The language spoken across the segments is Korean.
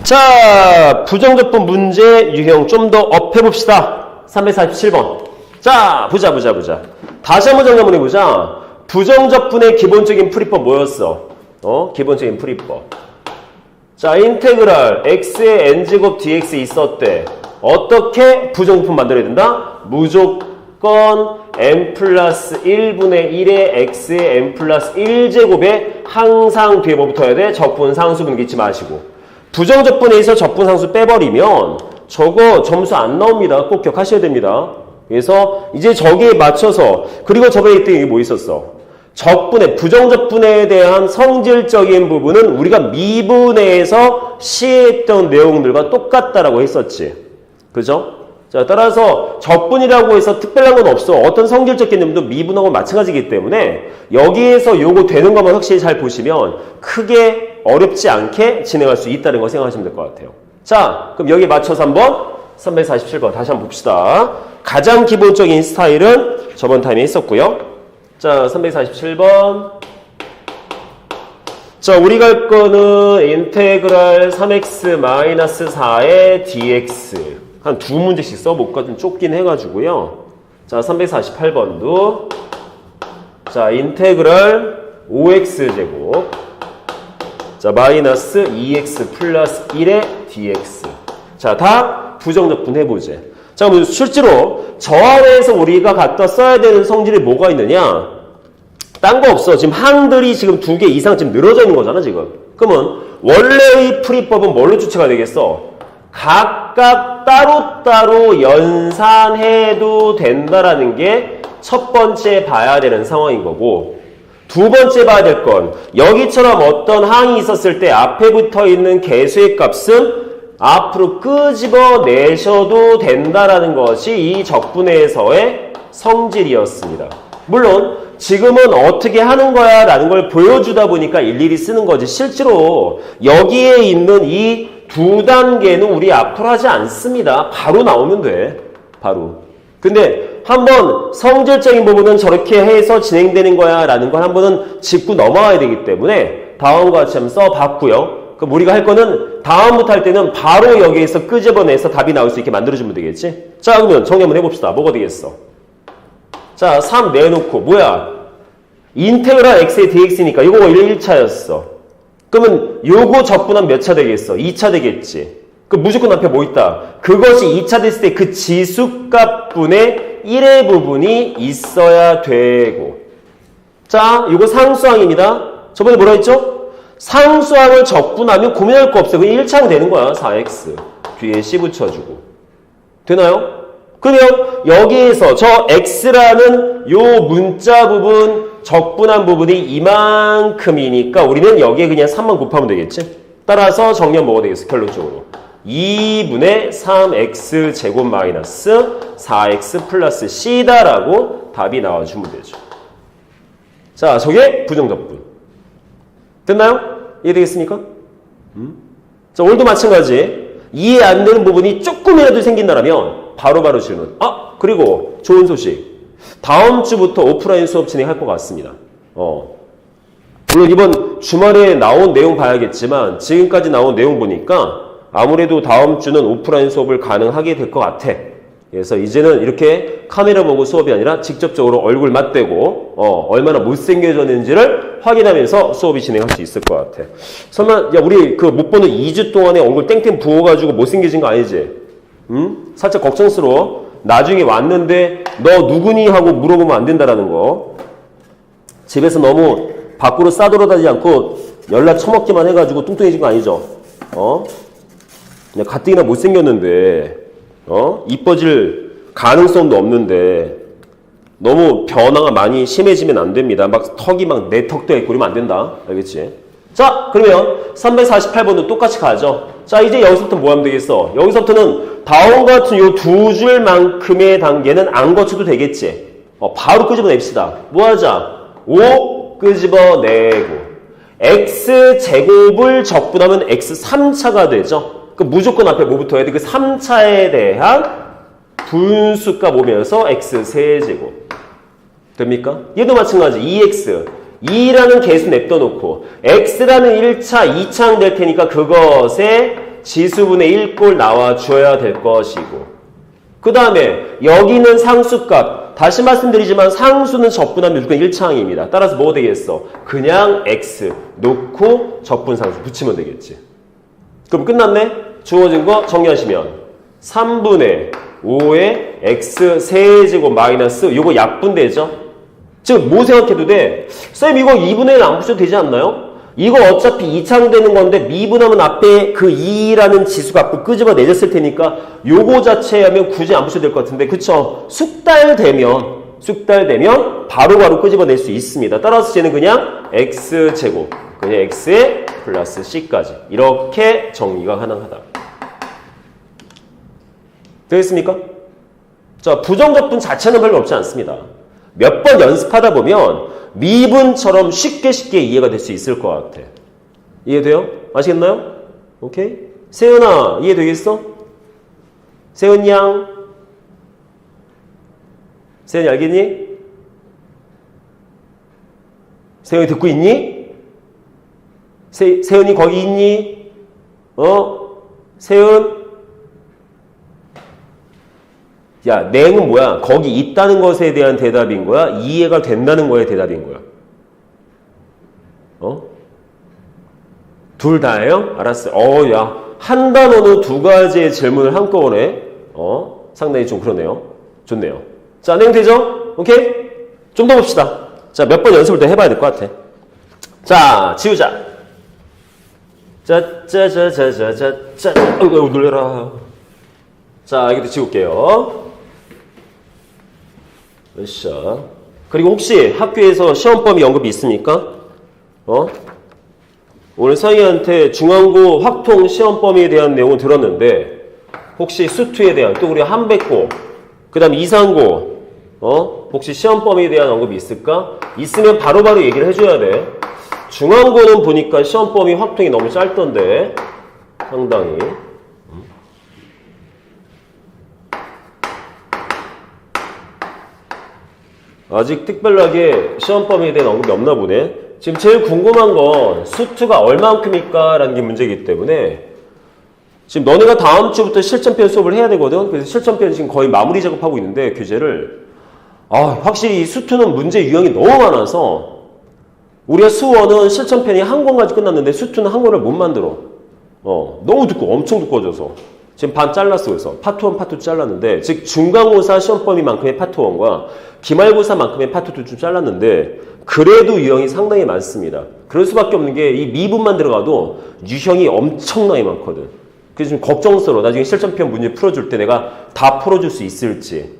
자, 부정적분 문제 유형 좀 더 업 해봅시다. 347번. 자, 보자. 다시 한번 정리 한번 해보자. 부정적분의 기본적인 풀이법 뭐였어? 기본적인 풀이법. 자, 인테그랄 x의 n제곱 dx 있었대. 어떻게 부정적분 만들어야 된다? 무조건 n 플러스 1분의 1의 x의 n 플러스 1제곱에 항상 뒤에 뭐 붙어야 돼? 적분 상수분 잊지 마시고. 부정적분에 있어 적분 상수 빼버리면 저거 점수 안 나옵니다. 꼭 기억하셔야 됩니다. 그래서 이제 저기에 맞춰서, 그리고 저번에 이때 이게 뭐 있었어? 적분의, 부정적분에 대한 성질적인 부분은 우리가 미분에서 시했던 내용들과 똑같다라고 했었지. 그죠? 자, 따라서 적분이라고 해서 특별한 건 없어. 어떤 성질적 개념도 미분하고 마찬가지이기 때문에 여기에서 요거 되는 것만 확실히 잘 보시면 크게 어렵지 않게 진행할 수 있다는 거 생각하시면 될 것 같아요. 자, 그럼 여기에 맞춰서 한번 347번 다시 한번 봅시다. 가장 기본적인 스타일은 저번 타임에 있었고요. 자, 347번. 자, 우리가 할 거는 인테그랄 3x-4의 dx. 한 두 문제씩 써볼까? 좀 좁긴 해가지고요. 자, 348번도. 자, 인테그랄 5x제곱. 자, 마이너스 2x 플러스 1의 dx. 자, 다 부정적분 해보제. 자, 그럼 실제로 저 안에서 우리가 갖다 써야 되는 성질이 뭐가 있느냐? 딴 거 없어. 지금 항들이 지금 2개 이상 지금 늘어져 있는 거잖아, 지금. 그러면 원래의 풀이법은 뭘로 주체가 되겠어? 각각 따로따로 연산해도 된다라는 게 첫 번째 봐야 되는 상황인 거고, 두 번째 봐야 될 건 여기처럼 어떤 항이 있었을 때 앞에 붙어 있는 개수의 값은 앞으로 끄집어내셔도 된다라는 것이 이 적분에서의 성질이었습니다. 물론 지금은 어떻게 하는 거야 라는 걸 보여주다 보니까 일일이 쓰는 거지, 실제로 여기에 있는 이 두 단계는 우리 앞으로 하지 않습니다. 바로 나오면 돼. 바로. 근데 한번 성질적인 부분은 저렇게 해서 진행되는 거야 라는 걸 한번은 짚고 넘어와야 되기 때문에 다음과 같이 한번 써봤고요. 그럼 우리가 할 거는 다음부터 할 때는 바로 여기에서 끄집어내서 답이 나올 수 있게 만들어주면 되겠지? 자, 그러면 정리 한번 해봅시다. 뭐가 되겠어? 자, 3 내놓고 뭐야? 인테그랄 x의 dx니까 이거 1차였어. 그러면 요거 적분하면 몇 차 되겠어? 2차 되겠지. 그럼 무조건 앞에 뭐 있다? 그것이 2차 됐을 때 그 지수값분의 1의 부분이 있어야 되고. 자, 이거 상수항입니다. 저번에 뭐라 했죠? 상수항을 적분하면 고민할 거 없어요. 그냥 1차하면 되는 거야. 4x. 뒤에 c 붙여주고. 되나요? 그러면 여기에서 저 x라는 요 문자 부분, 적분한 부분이 이만큼이니까 우리는 여기에 그냥 3만 곱하면 되겠지? 따라서 정리하면 뭐가 되겠어? 결론적으로 2분의 3x 제곱 마이너스 4x 플러스 c다라고 답이 나와주면 되죠. 자, 저게 부정적분. 됐나요? 이해되겠습니까? 자, 오늘도 마찬가지. 이해 안 되는 부분이 조금이라도 생긴다면 바로바로 질문. 아, 그리고 좋은 소식. 다음 주부터 오프라인 수업 진행할 것 같습니다. 물론 이번 주말에 나온 내용 봐야겠지만 지금까지 나온 내용 보니까 아무래도 다음 주는 오프라인 수업을 가능하게 될 것 같아. 그래서 이제는 이렇게 카메라 보고 수업이 아니라 직접적으로 얼굴 맞대고 얼마나 못생겨졌는지를 확인하면서 수업이 진행할 수 있을 것 같아. 설마 야, 우리 그 못 보는 2주 동안에 얼굴 땡땡 부어가지고 못생겨진 거 아니지? 살짝 걱정스러워. 나중에 왔는데 너 누구니 하고 물어보면 안 된다라는 거. 집에서 너무 밖으로 싸돌아다니지 않고 연락 처먹기만 해가지고 뚱뚱해진 거 아니죠? 그냥 가뜩이나 못생겼는데 이뻐질 가능성도 없는데 너무 변화가 많이 심해지면 안 됩니다. 막 턱이 막 내 턱도 있고 그러면 안 된다. 알겠지? 자, 그러면 348번도 똑같이 가죠. 자, 이제 여기서부터 뭐 하면 되겠어? 여기서부터는 다음과 같은 요 두 줄만큼의 단계는 안 거쳐도 되겠지? 바로 끄집어냅시다. 뭐 하자? 5 끄집어내고 x제곱을 적분하면 x3차가 되죠? 그 무조건 앞에 뭐 붙어야 돼? 그 3차에 대한 분수값 오면서 x3제곱. 됩니까? 얘도 마찬가지. 2x. 2라는 개수 냅둬 놓고 x라는 1차, 2차항 될 테니까 그것의 지수분의 1꼴 나와줘야 될 것이고 그 다음에 여기는 상수값 다시 말씀드리지만 상수는 적분하면 무조건 1차항입니다. 따라서 뭐 되겠어? 그냥 x 놓고 적분상수 붙이면 되겠지. 그럼 끝났네? 주어진 거 정리하시면 3분의 5의 x 세제곱 마이너스 요거 약분되죠? 지금 뭐 생각해도 돼? 쌤 이거 2분의 1 안 붙여도 되지 않나요? 이거 어차피 이창되는 건데 미분하면 앞에 그 2라는 지수값을 끄집어내줬을 테니까 요거 자체에 하면 굳이 안 붙여도 될 것 같은데 그쵸? 숙달되면 바로바로 끄집어낼 수 있습니다. 따라서 쟤는 그냥 x제곱 그냥 x에 플러스 c까지 이렇게 정리가 가능하다. 되겠습니까? 자, 부정적분 자체는 별로 없지 않습니다. 몇 번 연습하다 보면 미분처럼 쉽게 이해가 될 수 있을 것 같아. 이해돼요? 아시겠나요? 오케이? 세연아, 이해되겠어? 세연 양? 세연이 알겠니? 세연이 듣고 있니? 세연이 거기 있니? 세연? 야, 내용은 뭐야? 거기 있다는 것에 대한 대답인 거야? 이해가 된다는 거에 대답인 거야? 둘 다예요? 알았어. 야, 한 단어로 두 가지의 질문을 한꺼번에, 상당히 좀 그러네요. 좋네요. 자, 내용 되죠? 오케이? 좀 더 봅시다. 자, 몇 번 연습을 더 해봐야 될 것 같아. 자, 지우자. 놀래라. 자, 여기도 지울게요. 으쌰. 그리고 혹시 학교에서 시험범위 언급이 있습니까? 오늘 서희한테 중앙고 확통 시험범위에 대한 내용을 들었는데 혹시 수투에 대한 또 우리 한백고 그 다음 이상고 혹시 시험범위에 대한 언급이 있을까? 있으면 바로바로 얘기를 해줘야 돼. 중앙고는 보니까 시험범위 확통이 너무 짧던데 상당히 아직 특별하게 시험범위에 대한 언급이 없나 보네. 지금 제일 궁금한 건 수투가 얼만큼일까 라는 게 문제이기 때문에 지금 너네가 다음 주부터 실전편 수업을 해야 되거든. 그래서 실전편 지금 거의 마무리 작업하고 있는데 교재를 확실히 이 수투는 문제 유형이 너무 많아서 우리가 수원은 실전편이 한 권까지 끝났는데 수투는 한 권을 못 만들어. 너무 두꺼워. 엄청 두꺼워져서 지금 반 잘랐어. 그래서 파트 1, 파트 2 잘랐는데 즉 중간고사 시험범위만큼의 파트 1과 기말고사만큼의 파트 2 좀 잘랐는데 그래도 유형이 상당히 많습니다. 그럴 수밖에 없는 게 이 미분만 들어가도 유형이 엄청나게 많거든. 그래서 좀 걱정스러워. 나중에 실전편 문제 풀어줄 때 내가 다 풀어줄 수 있을지.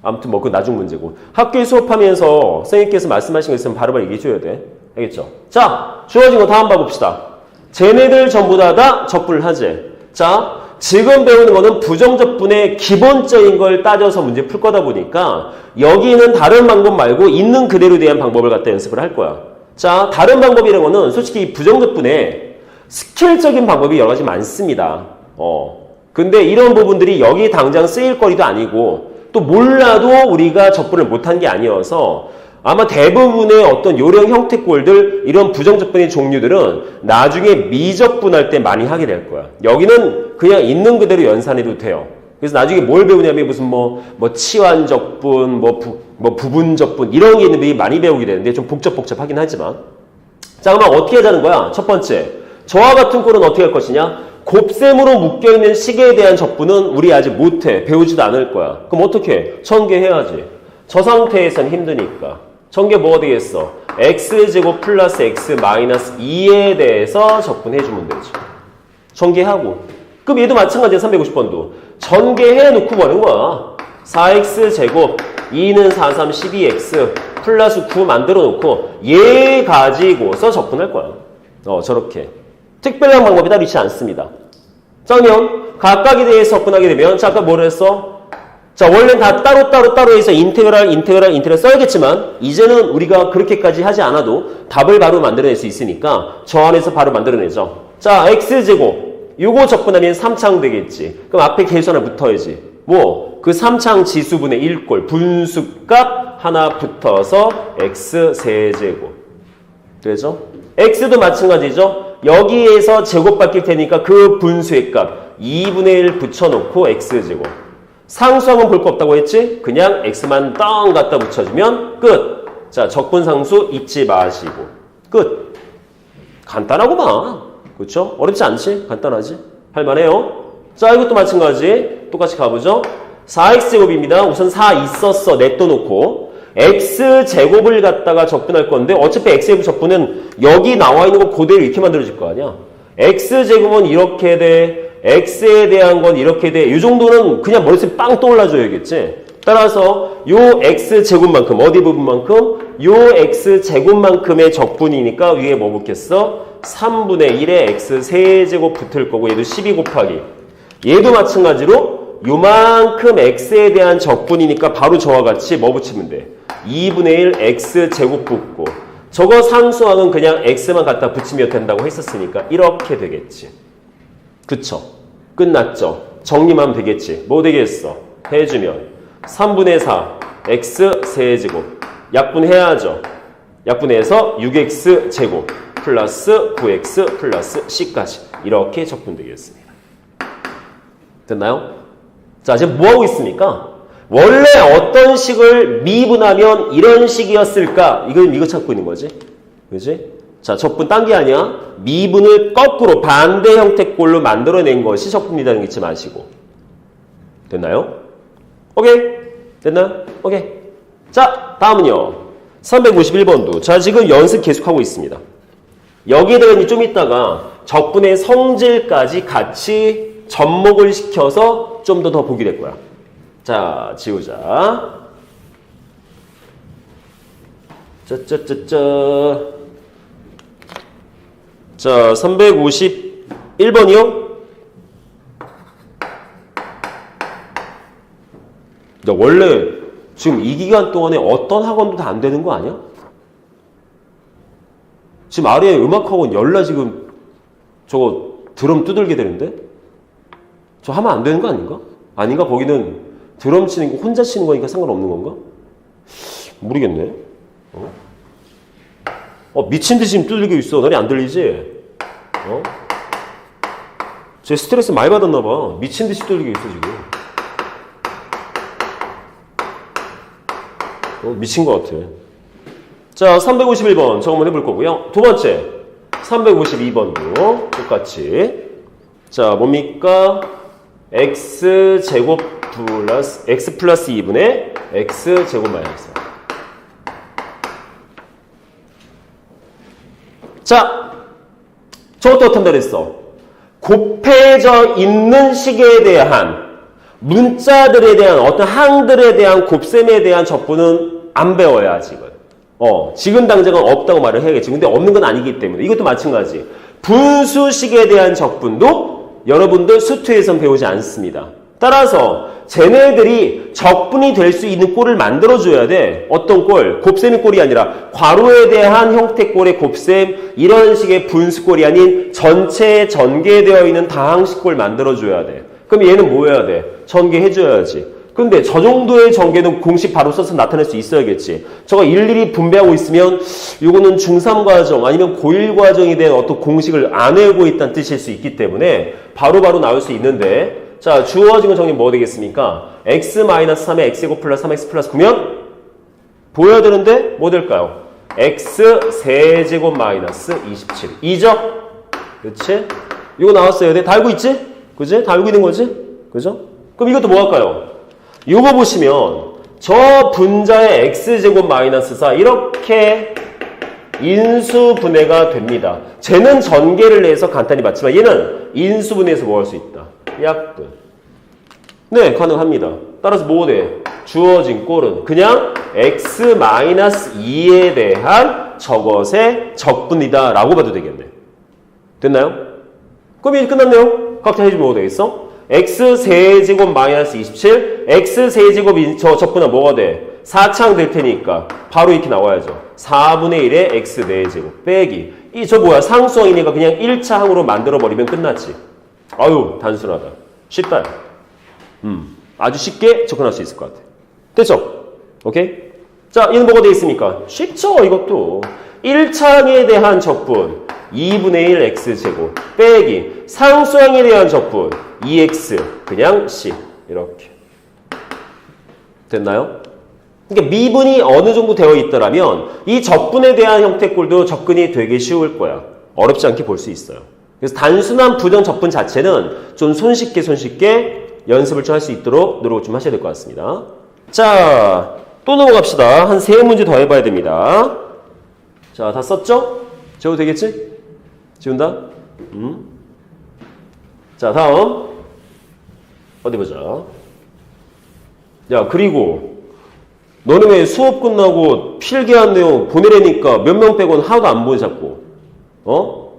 아무튼 뭐 그건 나중 문제고. 학교에 수업하면서 선생님께서 말씀하신 거 있으면 바로바로 얘기해줘야 돼. 알겠죠? 자, 주어진 거 다음 봐봅시다. 쟤네들 전부 다 적분하지. 자, 지금 배우는 거는 부정적분의 기본적인 걸 따져서 문제 풀 거다 보니까 여기는 다른 방법 말고 있는 그대로에 대한 방법을 갖다 연습을 할 거야. 자, 다른 방법이라는 거는 솔직히 부정적분에 스킬적인 방법이 여러 가지 많습니다. 근데 이런 부분들이 여기 당장 쓰일 거리도 아니고 또 몰라도 우리가 적분을 못한 게 아니어서 아마 대부분의 어떤 요령 형태꼴들 이런 부정적분의 종류들은 나중에 미적분할 때 많이 하게 될 거야. 여기는 그냥 있는 그대로 연산해도 돼요. 그래서 나중에 뭘 배우냐면 무슨 뭐 치환적분, 부분적분 이런 게 있는 데 많이 배우게 되는데 좀 복잡하긴 하지만 자, 그럼 어떻게 하자는 거야? 첫 번째, 저와 같은 꼴은 어떻게 할 것이냐? 곱셈으로 묶여있는 식에 대한 적분은 우리 아직 못해. 배우지도 않을 거야. 그럼 어떻게 해? 전개해야지. 저 상태에선 힘드니까. 전개 뭐가 되겠어? x제곱 플러스 x 마이너스 2에 대해서 적분해주면 되죠. 전개하고. 그럼 얘도 마찬가지야. 350번도. 전개해놓고 뭐하는 거야? 4x제곱 2는 4, 3, 12x 플러스 9 만들어놓고 얘 가지고서 적분할 거야. 저렇게. 특별한 방법이 따로 있지 않습니다. 자, 그러면 각각에 대해서 접근하게 되면 자, 아까 뭐를 했어? 자, 원래는 다 따로 해서 인테그랄 써야겠지만 이제는 우리가 그렇게까지 하지 않아도 답을 바로 만들어낼 수 있으니까 저 안에서 바로 만들어내죠. 자, x제곱 요거 접근하면 3창 되겠지. 그럼 앞에 계수 하나 붙어야지. 그 3창 지수분의 1꼴 분수값 하나 붙어서 x 세제곱. 그죠? x도 마찬가지죠. 여기에서 제곱 바뀔 테니까 그 분수의 값 2분의 1 붙여놓고 x제곱. 상수항은 볼 거 없다고 했지? 그냥 x만 땅 갖다 붙여주면 끝. 자, 적분상수 잊지 마시고 끝. 간단하구만. 그렇죠? 어렵지 않지? 간단하지? 할만해요. 자, 이것도 마찬가지. 똑같이 가보죠. 4x제곱입니다. 우선 4 있었어. 냅둬놓고 x제곱을 갖다가 적분할 건데 어차피 x제곱 적분은 여기 나와 있는 거 그대로 이렇게 만들어질 거 아니야. x제곱은 이렇게 돼. x에 대한 건 이렇게 돼. 이 정도는 그냥 머릿속에 빵 떠올라줘야겠지. 따라서 요 x제곱만큼 어디 부분만큼? 요 x제곱만큼의 적분이니까 위에 뭐 붙겠어? 3분의 1에 x 세제곱 붙을 거고 얘도 12 곱하기. 얘도 마찬가지로 요만큼 x에 대한 적분이니까 바로 저와 같이 뭐 붙이면 돼? 2분의 1 x제곱 붙고 저거 상수항은 그냥 x만 갖다 붙이면 된다고 했었으니까 이렇게 되겠지. 그쵸? 끝났죠? 정리만 되겠지. 뭐 되겠어? 해주면 3분의 4 x 세제곱 약분해야죠. 약분해서 6x제곱 플러스 9x 플러스 c까지 이렇게 적분되겠습니다. 됐나요? 자, 지금 뭐하고 있습니까? 원래 어떤 식을 미분하면 이런 식이었을까? 이거 찾고 있는 거지. 그지? 자, 적분 딴 게 아니야. 미분을 거꾸로 반대 형태꼴로 만들어낸 것이 적분이라는 거 잊지 마시고. 됐나요? 오케이? 됐나요? 오케이. 자, 다음은요. 351번도. 자, 지금 연습 계속하고 있습니다. 여기에다가 좀 이따가 적분의 성질까지 같이 접목을 시켜서 좀 더 보게 될 거야. 자, 지우자. 짜짜짜짜. 자, 351번이요? 야, 원래 지금 이 기간 동안에 어떤 학원도 다 안 되는 거 아니야? 지금 아래에 음악학원 열라 지금 저거 드럼 두들게 되는데? 저 하면 안 되는 거 아닌가? 아닌가? 거기는 드럼 치는 거 혼자 치는 거니까 상관없는 건가? 모르겠네. 미친 듯이 지금 두들기고 있어. 너네 안 들리지? 쟤 스트레스 많이 받았나 봐. 미친 듯이 두들기고 있어 지금. 미친 것 같아. 자, 351번 저거 한번 해볼 거고요. 두 번째 352번도 똑같이. 자, 뭡니까? x제곱 플러스 x 플러스 2분의 x제곱 마이너스. 자, 저것도 어떻게 한다 그랬어? 곱해져 있는 식에 대한 문자들에 대한 어떤 항들에 대한 곱셈에 대한 적분은 안 배워야 지금. 지금 당장은 없다고 말을 해야겠지. 근데 없는 건 아니기 때문에 이것도 마찬가지. 분수식에 대한 적분도 여러분들 수투에선 배우지 않습니다. 따라서 쟤네들이 적분이 될 수 있는 꼴을 만들어줘야 돼. 어떤 꼴? 곱셈의 꼴이 아니라 괄호에 대한 형태꼴의 곱셈, 이런 식의 분수꼴이 아닌 전체에 전개되어 있는 다항식 꼴 만들어줘야 돼. 그럼 얘는 뭐 해야 돼? 전개해줘야지. 근데 저 정도의 전개는 공식 바로 써서 나타낼 수 있어야겠지. 저거 일일이 분배하고 있으면 이거는 중3 과정 아니면 고1 과정에 대한 어떤 공식을 안 외우고 있다는 뜻일 수 있기 때문에 바로바로 나올 수 있는데, 자, 주어진 건 정리 뭐 되겠습니까? x-3에 x제곱 플러스 3x 플러스 9면 보여야 되는데 뭐 될까요? x 세제곱 마이너스 27. 2죠? 그렇지? 이거 나왔어요. 다 알고 있지? 그지? 다 알고 있는 거지? 그죠? 그럼 이것도 뭐 할까요? 이거 보시면 저 분자의 x제곱 마이너스 4 이렇게 인수분해가 됩니다. 쟤는 전개를 해서 간단히 맞지만 얘는 인수분해해서 뭐 할 수 있다? 약분. 네, 가능합니다. 따라서 뭐 돼? 주어진 꼴은 그냥 x-2에 대한 저것의 적분이다 라고 봐도 되겠네. 됐나요? 그럼 이제 끝났네요. 각자 해주면 뭐 되겠어? x 세제곱 마이너스 27, x 세제곱 저 적분은 뭐가 돼? 4창 될 테니까 바로 이렇게 나와야죠. 4분의 1에 x 4제곱 빼기. 저 뭐야? 상수항이니까 그냥 1차 항으로 만들어버리면 끝났지. 아유, 단순하다. 쉽다. 아주 쉽게 접근할 수 있을 것 같아. 됐죠? 오케이? 자, 얘는 뭐가 돼 있습니까? 쉽죠, 이것도. 1차항에 대한 적분 2분의 1 x제곱 빼기 상수항에 대한 적분 2x 그냥 c 이렇게 됐나요? 그러니까 미분이 어느 정도 되어 있더라면 이 적분에 대한 형태꼴도 접근이 되게 쉬울 거야. 어렵지 않게 볼 수 있어요. 그래서 단순한 부정 적분 자체는 좀 손쉽게 연습을 좀 할 수 있도록 노력을 좀 하셔야 될 것 같습니다. 자, 또 넘어갑시다. 한 3문제 더 해봐야 됩니다. 자, 다 썼죠? 지워도 되겠지? 지운다? 자, 다음. 어디 보자. 야, 그리고 너는 왜 수업 끝나고 필기한 내용 보내려니까 몇 명 빼고는 하나도 안 보내 자꾸. 어?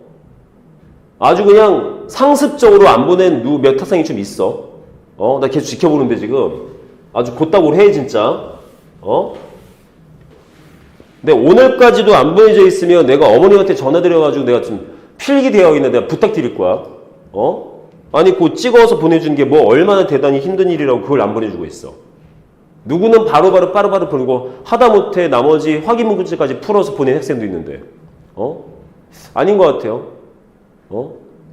아주 그냥 상습적으로 안 보낸 몇 학생이 좀 있어. 나 계속 지켜보는데 지금. 아주 곧다구로 해 진짜. 근데 오늘까지도 안 보내져 있으면 내가 어머님한테 전화드려가지고 내가 좀 필기되어 있는데 내가 부탁드릴 거야. 아니 그 찍어서 보내주는 게 뭐 얼마나 대단히 힘든 일이라고 그걸 안 보내주고 있어. 누구는 바로바로 빠르바로 보내고 하다못해 나머지 확인 문제까지 풀어서 보낸 학생도 있는데 아닌 것 같아요.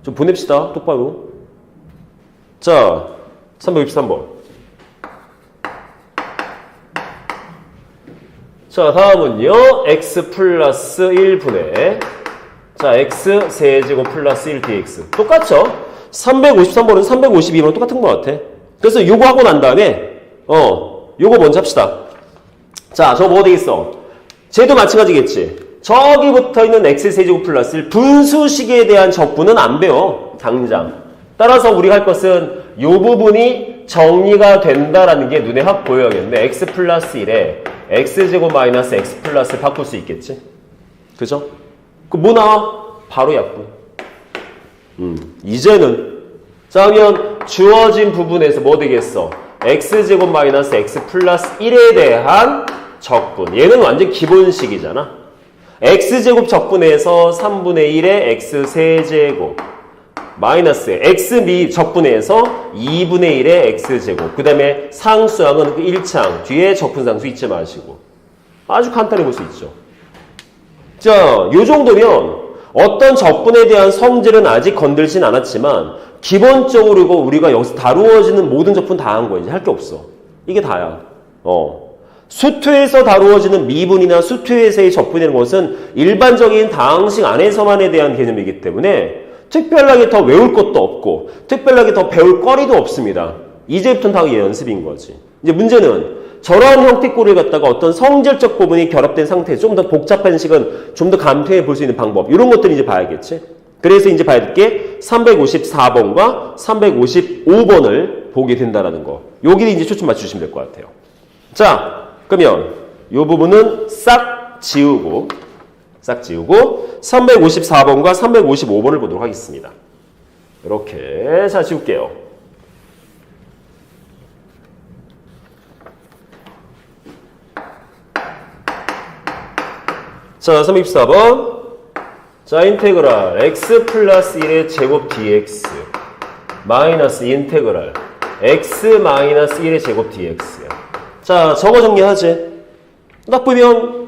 좀 보냅시다 똑바로. 자 363번. 자 다음은요 x 플러스 1분의 자 x 세제곱 플러스 1 dx 똑같죠? 353번은 352번은 똑같은 것 같아. 그래서 요거 하고 난 다음에 요거 먼저 합시다. 자, 저거 뭐가 되겠어? 쟤도 마찬가지겠지. 저기 붙어있는 x세제곱 플러스 1 분수식에 대한 적분은 안 배워. 당장. 따라서 우리가 할 것은 요 부분이 정리가 된다라는 게 눈에 확 보여야겠네. x 플러스 1에 x제곱 마이너스 x 플러스 바꿀 수 있겠지? 그죠? 그 뭐 나와? 바로 약분. 이제는 자 그러면 주어진 부분에서 뭐 되겠어? x제곱 마이너스 x 플러스 1에 대한 적분. 얘는 완전 기본식이잖아. x제곱 적분에서 3분의 1의 x세제곱 마이너스 x미 적분에서 2분의 1의 x제곱 그 다음에 상수항은 그 1창 뒤에 적분상수 잊지 마시고 아주 간단히 볼 수 있죠. 자, 요 정도면 어떤 적분에 대한 성질은 아직 건들진 않았지만 기본적으로 우리가 여기서 다루어지는 모든 적분 다 한 거야. 이제 할 게 없어. 이게 다야. 수투에서 다루어지는 미분이나 수투에서의 적분이라는 것은 일반적인 다항식 안에서만에 대한 개념이기 때문에 특별하게 더 외울 것도 없고 특별하게 더 배울 거리도 없습니다. 이제부터는 다 연습인 거지. 이제 문제는 저러한 형태꼴을 갖다가 어떤 성질적 부분이 결합된 상태에서 좀 더 복잡한 식은 좀 더 간편히 볼 수 있는 방법 이런 것들을 이제 봐야겠지. 그래서 이제 봐야 될 게 354번과 355번을 보게 된다는 거. 여기를 이제 초점 맞추시면 될 것 같아요. 자, 그러면 이 부분은 싹 지우고 354번과 355번을 보도록 하겠습니다. 이렇게 자 지울게요. 자 324번 자 인테그랄 x 플러스 1의 제곱 dx 마이너스 인테그랄 x 마이너스 1의 제곱 dx. 자 저거 정리하지. 딱 보면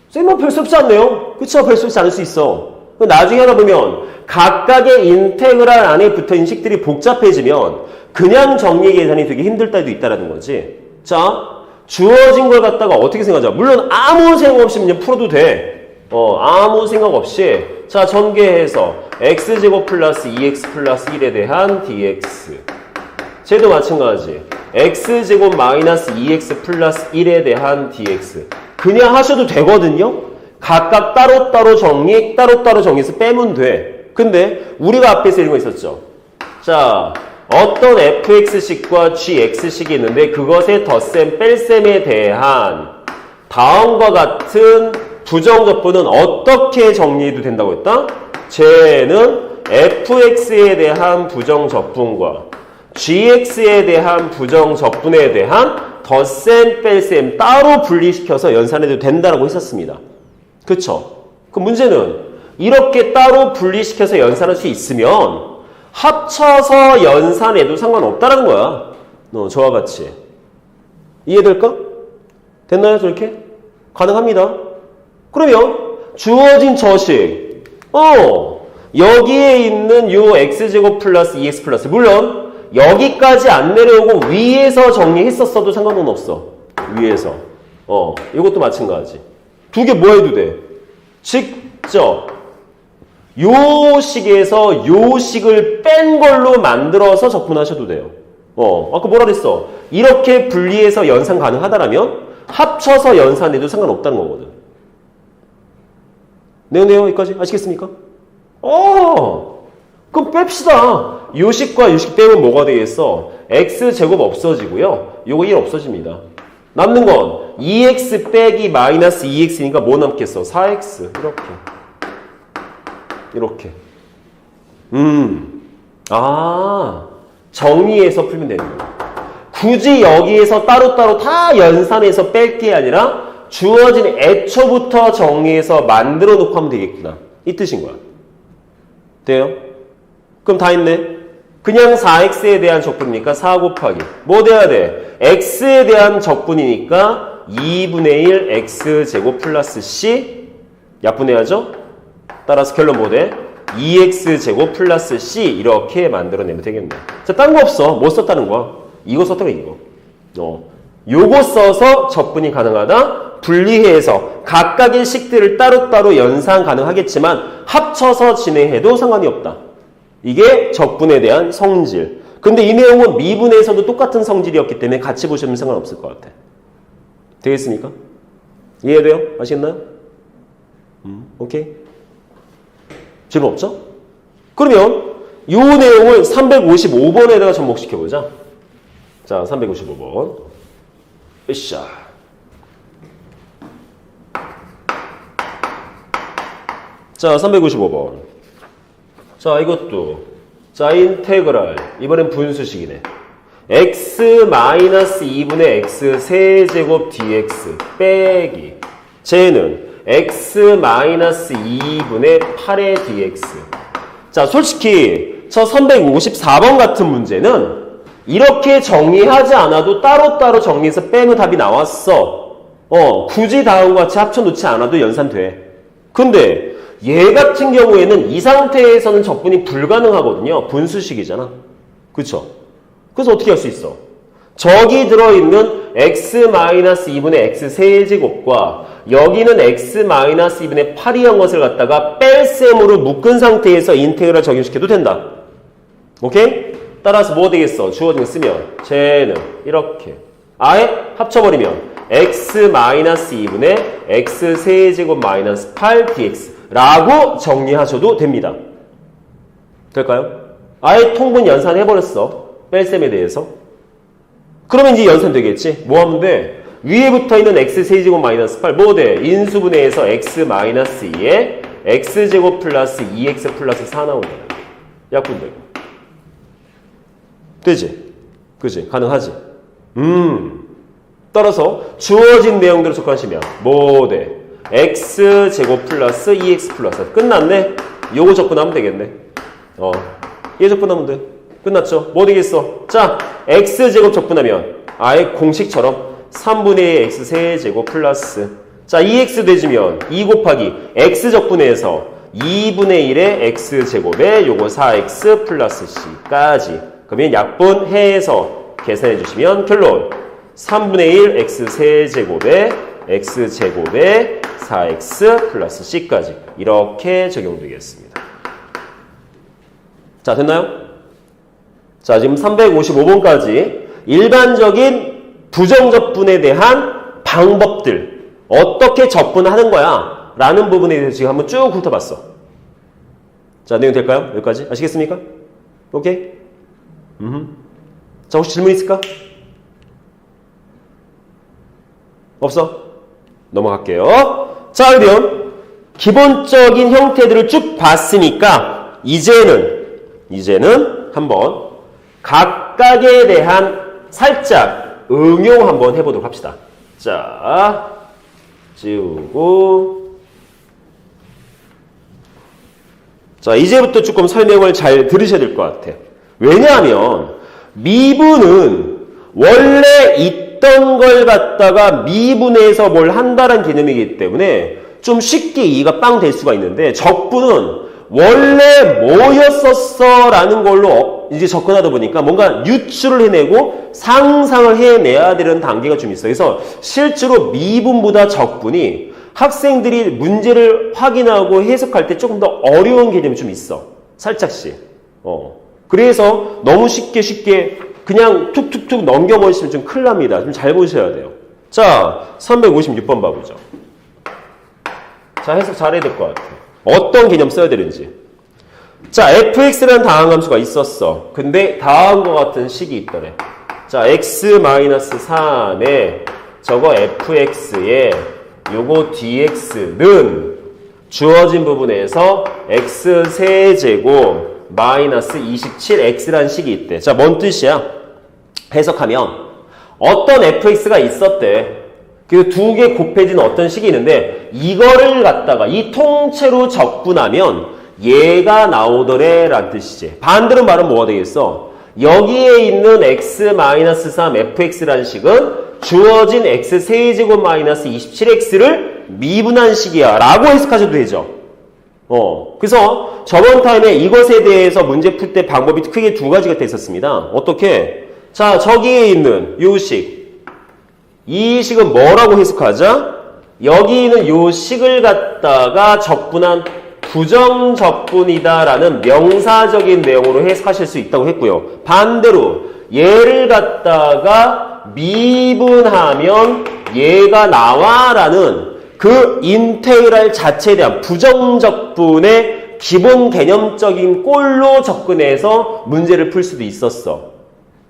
쌤은 별 수 없지 않네요. 그쵸? 별 수 없지 않을 수 있어. 나중에 하다 보면 각각의 인테그랄 안에 붙어있는 식들이 복잡해지면 그냥 정리 계산이 되게 힘들 때도 있다는 거지. 자 주어진 걸 갖다가 어떻게 생각하자. 물론 아무 생각 없이 그냥 풀어도 돼. 아무 생각 없이 자 전개해서 x제곱 플러스 2x 플러스 1에 대한 dx 쟤도 마찬가지 x제곱 마이너스 2x 플러스 1에 대한 dx 그냥 하셔도 되거든요. 각각 따로따로 정리해서 빼면 돼. 근데 우리가 앞에서 이런 거 있었죠. 자 어떤 fx식과 gx식이 있는데 그것의 덧셈 뺄셈에 대한 다음과 같은 부정적분은 어떻게 정리해도 된다고 했다? 쟤는 fx에 대한 부정적분과 gx에 대한 부정적분에 대한 덧셈 뺄셈 따로 분리시켜서 연산해도 된다고 했었습니다. 그쵸? 그 문제는 이렇게 따로 분리시켜서 연산할 수 있으면 합쳐서 연산해도 상관없다는 거야. 저와 같이. 이해될까? 됐나요? 저렇게? 가능합니다. 그러면 주어진 저식. 여기에 있는 요 x제곱 플러스 2x 플러스. 물론 여기까지 안 내려오고 위에서 정리했었어도 상관은 없어. 위에서. 이것도 마찬가지. 두 개 뭐 해도 돼? 직접 요 식에서 요 식을 뺀 걸로 만들어서 적분하셔도 돼요. 아까 뭐라 그랬어? 이렇게 분리해서 연산 가능하다라면 합쳐서 연산해도 상관없다는 거거든. 네요 여기까지 아시겠습니까? 그럼 뺍시다. 요 식과 요 식 빼면 뭐가 되겠어? x제곱 없어지고요. 요거 1 없어집니다. 남는 건 2x 빼기 마이너스 2x니까 뭐 남겠어? 4x. 이렇게. 정리해서 풀면 되는 거야. 굳이 여기에서 따로따로 다 연산해서 뺄 게 아니라 주어진 애초부터 정리해서 만들어 놓고 하면 되겠구나. 이 뜻인 거야. 돼요? 그럼 다 했네. 그냥 4x에 대한 적분이니까 4 곱하기. 뭐 돼야 돼? x에 대한 적분이니까 2분의 1 x제곱 플러스 c 약분해야죠? 따라서 결론 뭐 돼? 2x제곱 플러스 c 이렇게 만들어내면 되겠네. 자, 딴 거 없어. 뭐 썼다는 거야? 이거 썼다가 이거. 요거 써서 적분이 가능하다. 분리해서 각각의 식들을 따로따로 연산 가능하겠지만 합쳐서 진행해도 상관이 없다. 이게 적분에 대한 성질. 근데 이 내용은 미분에서도 똑같은 성질이었기 때문에 같이 보시면 상관없을 것 같아. 되겠습니까? 이해돼요? 아시겠나요? 오케이. 질문 없죠? 그러면 이 내용을 355번에다가 접목시켜보자. 자, 355번. 으쌰. 자, 355번. 자, 이것도. 자, 인테그랄. 이번엔 분수식이네. x-2분의 x 세제곱 dx 빼기. 쟤는 x-2분의 8의 dx. 자, 솔직히 저 354번 같은 문제는 이렇게 정리하지 않아도 따로따로 정리해서 빼면 답이 나왔어. 굳이 다음과 같이 합쳐놓지 않아도 연산돼. 근데 얘 같은 경우에는 이 상태에서는 적분이 불가능하거든요. 분수식이잖아. 그쵸? 그래서 어떻게 할 수 있어? 저기 들어있는 x-2분의 x 세제곱과 여기는 x-2분의 8이한 것을 갖다가 뺄셈으로 묶은 상태에서 인테그랄 적용시켜도 된다. 오케이? 따라서 뭐 되겠어? 주어진 거 쓰면 쟤는 이렇게 아예 합쳐버리면 x-2분의 x 세제곱 마이너스 8 dx 라고 정리하셔도 됩니다. 될까요? 아예 통분 연산해버렸어. 뺄셈에 대해서. 그러면 이제 연산 되겠지? 뭐 하면 돼? 위에 붙어있는 x 세제곱 마이너스 8 뭐 돼? 인수분해해서 x 마이너스 2에 x제곱 플러스 2x 플러스 4 나온다. 약분되고. 되지? 그지? 가능하지? 따라서 주어진 내용대로 접근하시면 뭐 돼? x제곱 플러스 2x 플러스 끝났네? 요거 접근하면 되겠네. 얘 접근하면 돼. 끝났죠? 뭐 되겠어? 자, x제곱 접근하면 아예 공식처럼 3분의 2 x 세제곱 플러스 자, 2x 대주면 2 곱하기 x 적분해서 2분의 1의 x제곱에 요거 4x 플러스 c까지 그러면 약분해서 계산해 주시면 결론 3분의 1 x 세제곱에 x제곱에 4x 플러스 c까지 이렇게 적용되겠습니다. 자, 됐나요? 자, 지금 355번까지 일반적인 부정적분에 대한 방법들 어떻게 접근하는 거야? 라는 부분에 대해서 지금 한번 쭉 훑어봤어. 자, 내용 될까요? 여기까지? 아시겠습니까? 오케이? 자, 혹시 질문 있을까? 없어? 넘어갈게요. 자, 그러면 기본적인 형태들을 쭉 봤으니까 이제는 한번 각각에 대한 살짝 응용 한번 해보도록 합시다. 자, 지우고 자, 이제부터 조금 설명을 잘 들으셔야 될 것 같아. 왜냐하면 미분은 원래 있던 걸 갖다가 미분해서 뭘 한다는 개념이기 때문에 좀 쉽게 이해가 빵 될 수가 있는데 적분은 원래 뭐였었어 라는 걸로 이제 접근하다 보니까 뭔가 유추를 해내고 상상을 해내야 되는 단계가 좀 있어요. 그래서 실제로 미분보다 적분이 학생들이 문제를 확인하고 해석할 때 조금 더 어려운 개념이 좀 있어. 살짝씩. 그래서 너무 쉽게 그냥 툭툭툭 넘겨버리시면 좀 큰일 납니다. 좀 잘 보셔야 돼요. 자, 356번 봐보죠. 자, 해석 잘해야 될 것 같아요. 어떤 개념 써야 되는지. 자, fx라는 다항함수가 있었어. 근데 다음과 같은 식이 있더래. 자, x-3에 저거 fx에 요거 dx는 주어진 부분에서 x 세제곱 마이너스 27x라는 식이 있대. 자, 뭔 뜻이야? 해석하면 어떤 fx가 있었대. 그 두 개 곱해진 어떤 식이 있는데 이거를 갖다가 이 통째로 적분하면 얘가 나오더래 라는 뜻이지. 반대로 말하면 뭐가 되겠어? 여기에 있는 x-3 fx라는 식은 주어진 x 세제곱 마이너스 27x를 미분한 식이야 라고 해석하셔도 되죠. 그래서 저번 타임에 이것에 대해서 문제 풀 때 방법이 크게 두 가지가 됐었습니다. 어떻게? 자, 저기에 있는 요 식. 이 식은 뭐라고 해석하자? 여기 있는 요 식을 갖다가 적분한 부정적분이다라는 명사적인 내용으로 해석하실 수 있다고 했고요. 반대로 얘를 갖다가 미분하면 얘가 나와라는 그 인테그랄 자체에 대한 부정적분의 기본 개념적인 꼴로 접근해서 문제를 풀 수도 있었어.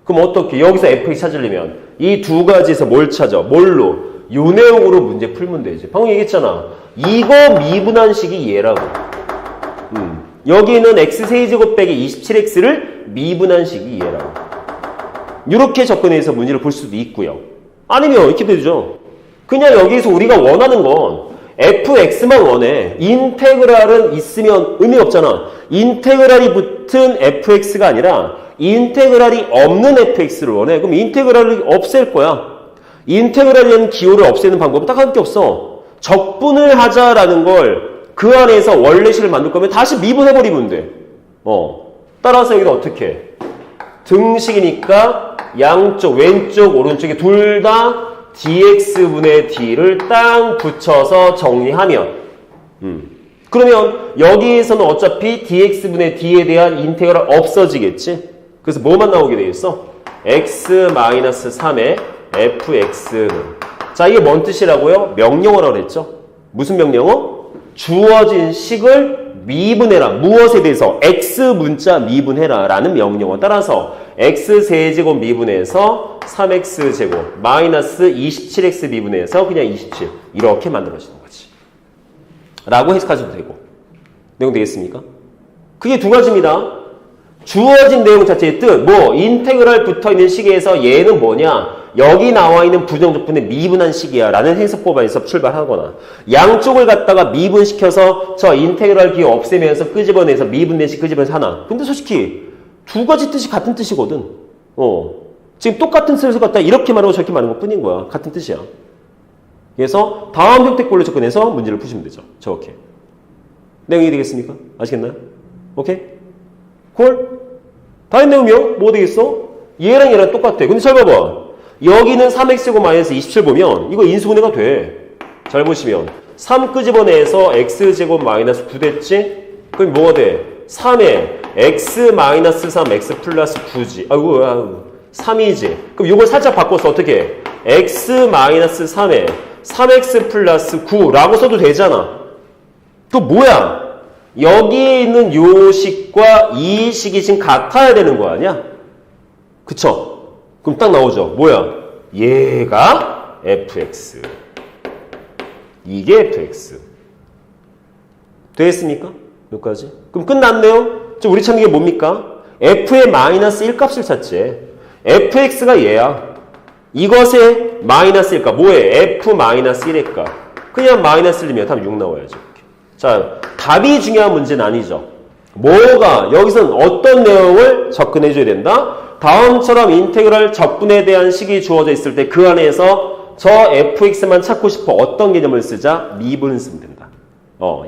그럼 어떻게? 여기서 fx 찾으려면 이 두 가지에서 뭘 찾아? 뭘로? 요 내용으로 문제 풀면 되지. 방금 얘기했잖아. 이거 미분한 식이 얘라고. 여기는 x세제곱 빼기 27x를 미분한 식이 얘라고. 이렇게 접근해서 문제를 볼 수도 있고요. 아니면 이렇게 되죠. 그냥 여기서 우리가 원하는 건 fx만 원해. 인테그랄은 있으면 의미가 없잖아. 인테그랄이 붙은 fx가 아니라 인테그랄이 없는 fx를 원해. 그럼 인테그랄을 없앨 거야. 인테그랄이라는 기호를 없애는 방법은 딱 한 개 없어. 적분을 하자라는 걸 그 안에서 원래식을 만들 거면 다시 미분해버리면 돼. 따라서 여기는 어떻게 해? 등식이니까 양쪽, 왼쪽, 오른쪽에 둘 다 dx분의 d를 딱 붙여서 정리하면 그러면 여기에서는 어차피 dx분의 d에 대한 인테그랄 없어지겠지? 그래서 뭐만 나오게 되겠어? x-3의 fx는. 자, 이게 뭔 뜻이라고요? 명령어라고 그랬죠? 무슨 명령어? 주어진 식을 미분해라. 무엇에 대해서? x 문자 미분해라 라는 명령어. 따라서 x세제곱 미분해서 3x제곱 마이너스 27x 미분해서 그냥 27 이렇게 만들어지는 거지. 라고 해석하셔도 되고. 내용 되겠습니까? 그게 두 가지입니다. 주어진 내용 자체의 뜻, 인테그랄 붙어있는 식에서 얘는 뭐냐? 여기 나와 있는 부정적분의 미분한 식이야 라는 해석법에서 출발하거나 양쪽을 갖다가 미분시켜서 저 인테그랄 기호 없애면서 끄집어내서 미분된 식 끄집어내서 하나. 근데 솔직히 두 가지 뜻이 같은 뜻이거든. 지금 똑같은 뜻을 갖다 이렇게 말하고 저렇게 말하는 것 뿐인 거야. 같은 뜻이야. 그래서 다음 형태꼴로 접근해서 문제를 푸시면 되죠. 저렇게. 내용이 되겠습니까? 아시겠나요? 오케이? 콜? 다른 내용이요? 뭐 되겠어? 얘랑 얘랑 똑같아. 근데 잘 봐봐. 여기는 3x제곱 마이너스 27 보면 이거 인수분해가 돼. 잘 보시면 3 끄집어내서 x제곱 마이너스 9 됐지? 그럼 뭐가 돼? 3에 x 마이너스 3 x 플러스 9지. 아이고 3이지. 그럼 이걸 살짝 바꿔서 어떻게 해? x 마이너스 3에 3x 플러스 9라고 써도 되잖아. 또 뭐야? 여기에 있는 요 식과 이 식이 지금 같아야 되는 거 아니야? 그쵸? 그럼 딱 나오죠. 뭐야? 얘가 fx. 이게 fx. 되겠습니까? 여기까지? 그럼 끝났네요? 우리 찾는 게 뭡니까? f의 마이너스 1값을 찾지. fx가 얘야. 이것의 마이너스 1값. 뭐해? f 마이너스 1의 값. 그냥 마이너스 1이면 답 6 나와야죠. 자, 답이 중요한 문제는 아니죠. 뭐가? 여기서는 어떤 내용을 접근해줘야 된다? 다음처럼 인테그랄 적분에 대한 식이 주어져 있을 때 그 안에서 저 fx만 찾고 싶어 어떤 개념을 쓰자? 미분을 쓰면 된다.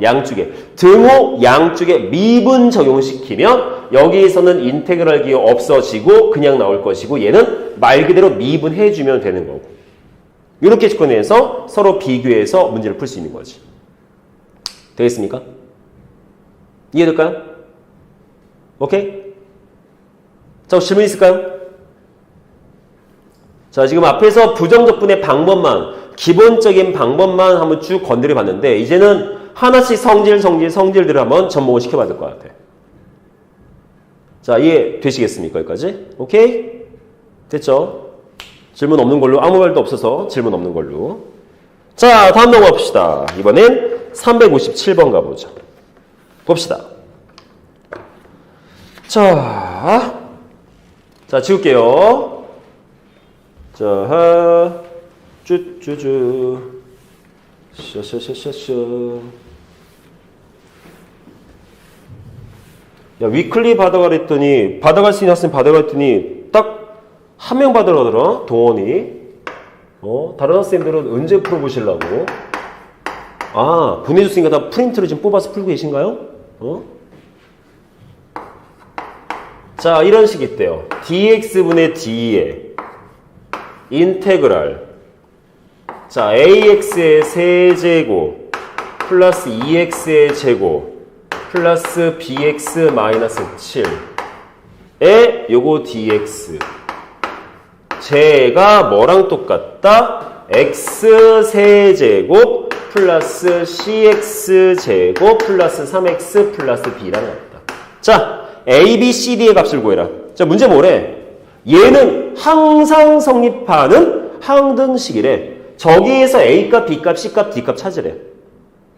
양쪽에. 등호 양쪽에 미분 적용시키면 여기에서는 인테그랄 기호 없어지고 그냥 나올 것이고 얘는 말 그대로 미분해주면 되는 거고. 이렇게 접근해서 서로 비교해서 문제를 풀 수 있는 거지. 되겠습니까? 이해될까요? 오케이? 자, 질문 있을까요? 자, 지금 앞에서 부정적분의 방법만, 기본적인 방법만 한번 쭉 건드려 봤는데, 이제는 하나씩 성질들을 한번 접목을 시켜봐야 될 것 같아. 자, 이해 되시겠습니까? 여기까지? 오케이? 됐죠? 질문 없는 걸로, 아무 말도 없어서 질문 없는 걸로. 자, 다음 넘어가 봅시다. 이번엔 357번 가보죠. 봅시다. 자, 지울게요. 자, 쭈쭈쭈. 샤샤샤샤샤. 야, 위클리 받아가 그랬더니, 받아갈 수 있는 학생 받아가 그랬더니, 딱 한 명 받으러가더라, 동원이. 다른 학생들은 언제 풀어보시려고? 아, 보내줬으니까 다 프린트를 지금 뽑아서 풀고 계신가요? 자, 이런 식이 있대요. dx분의 d에 인테그랄. 자, ax의 세제곱 플러스 2x의 제곱 플러스 bx 마이너스 7에 요거 dx. 제가 뭐랑 똑같다? x 세제곱 플러스 cx 제곱 플러스 3x 플러스 b랑 같다. 자, a, b, c, d의 값을 구해라. 자, 문제 뭐래? 얘는 항상 성립하는 항등식이래. 저기에서 a값, b값, c값, d값 찾으래.